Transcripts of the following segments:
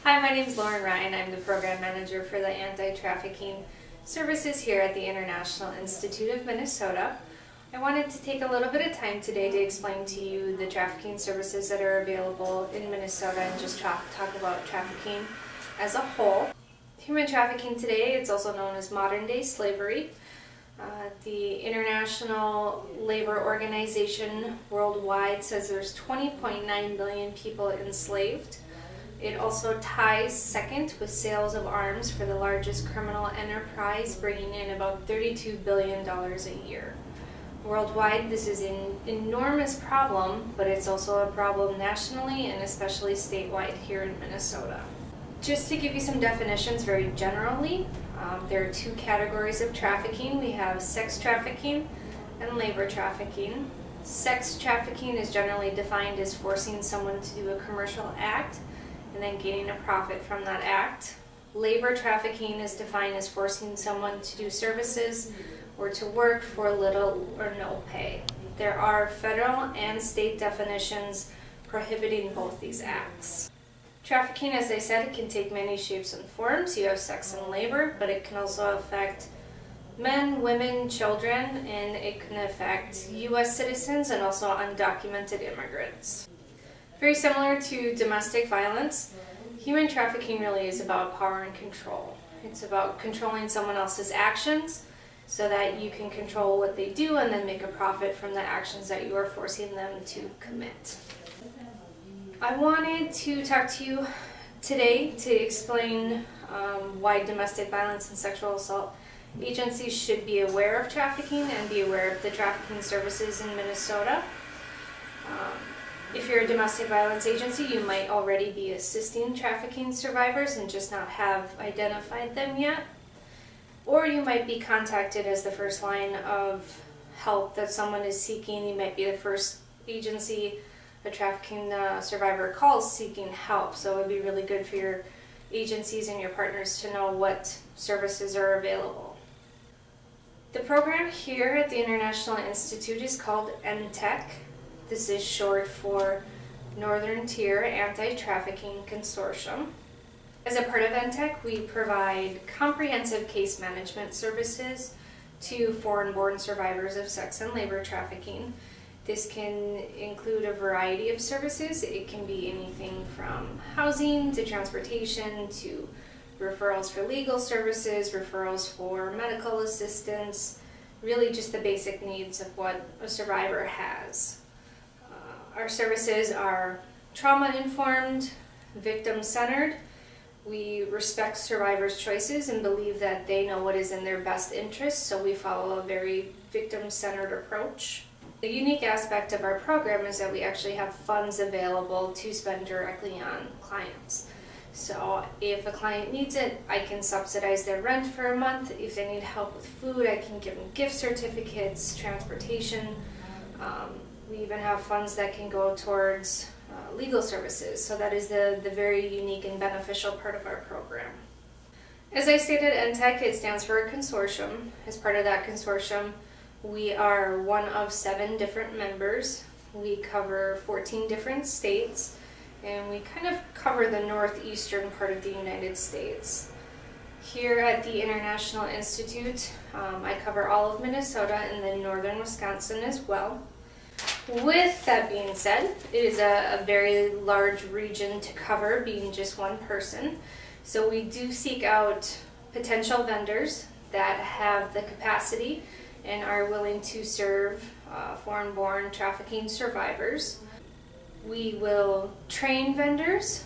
Hi, my name is Lauren Ryan. I'm the Program Manager for the Anti-Trafficking Services here at the International Institute of Minnesota. I wanted to take a little bit of time today to explain to you the trafficking services that are available in Minnesota and just talk about trafficking as a whole. Human trafficking today, it's also known as modern-day slavery. The International Labor Organization worldwide says there's 20.9 million people enslaved. It also ties second with sales of arms for the largest criminal enterprise, bringing in about $32 billion a year. Worldwide, this is an enormous problem, but it's also a problem nationally and especially statewide here in Minnesota. Just to give you some definitions very generally, there are two categories of trafficking. We have sex trafficking and labor trafficking. Sex trafficking is generally defined as forcing someone to do a commercial act and then gaining a profit from that act. Labor trafficking is defined as forcing someone to do services or to work for little or no pay. There are federal and state definitions prohibiting both these acts. Trafficking, as I said, it can take many shapes and forms. You have sex and labor, but it can also affect men, women, children, and it can affect U.S. citizens and also undocumented immigrants. Very similar to domestic violence, human trafficking really is about power and control. It's about controlling someone else's actions so that you can control what they do and then make a profit from the actions that you are forcing them to commit. I wanted to talk to you today to explain why domestic violence and sexual assault agencies should be aware of trafficking and be aware of the trafficking services in Minnesota. If you're a domestic violence agency, you might already be assisting trafficking survivors and just not have identified them yet. Or you might be contacted as the first line of help that someone is seeking. You might be the first agency a trafficking survivor calls seeking help. So it would be really good for your agencies and your partners to know what services are available. The program here at the International Institute is called NTEC. This is short for Northern Tier Anti-Trafficking Consortium. As a part of NTEC, we provide comprehensive case management services to foreign-born survivors of sex and labor trafficking. This can include a variety of services. It can be anything from housing to transportation to referrals for legal services, referrals for medical assistance, really just the basic needs of what a survivor has. Our services are trauma-informed, victim-centered. We respect survivors' choices and believe that they know what is in their best interest, so we follow a very victim-centered approach. The unique aspect of our program is that we actually have funds available to spend directly on clients. So if a client needs it, I can subsidize their rent for a month. If they need help with food, I can give them gift certificates, transportation. We even have funds that can go towards legal services. So that is the very unique and beneficial part of our program. As I stated, NTEC, it stands for a consortium. As part of that consortium, we are one of 7 different members. We cover 14 different states, and we kind of cover the northeastern part of the United States. Here at the International Institute, I cover all of Minnesota and then northern Wisconsin as well. With that being said, it is a very large region to cover, being just one person. So we do seek out potential vendors that have the capacity and are willing to serve foreign-born trafficking survivors. We will train vendors.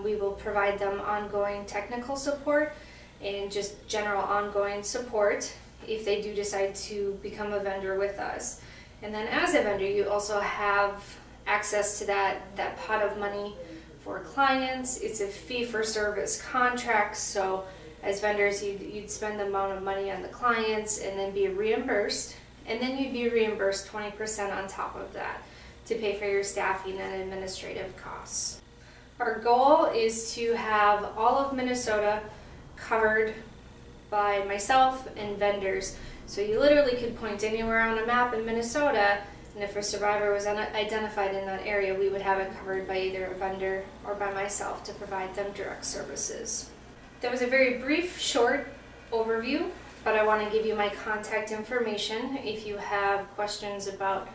We will provide them ongoing technical support and just general ongoing support if they do decide to become a vendor with us. And then as a vendor, you also have access to that pot of money for clients. It's a fee-for-service contract, so as vendors, you'd spend the amount of money on the clients and then be reimbursed. And then you'd be reimbursed 20% on top of that to pay for your staffing and administrative costs. Our goal is to have all of Minnesota covered by myself and vendors. So you literally could point anywhere on a map in Minnesota And if a survivor was identified in that area, we would have it covered by either a vendor or by myself to provide them direct services. That was a very brief, short overview, but I want to give you my contact information if you have questions about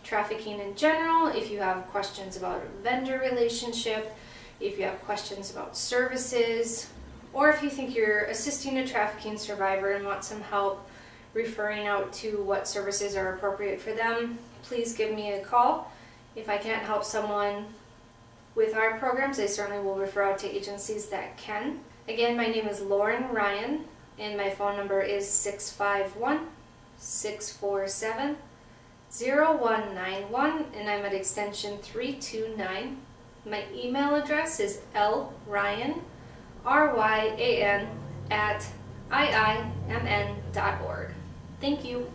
trafficking in general, if you have questions about a vendor relationship, if you have questions about services, or if you think you're assisting a trafficking survivor and want some help referring out to what services are appropriate for them, please give me a call. If I can't help someone with our programs, I certainly will refer out to agencies that can. Again, my name is Lauren Ryan, and my phone number is 651-647-0191, and I'm at extension 329. My email address is lryan, RYAN, @iimn.org. Thank you.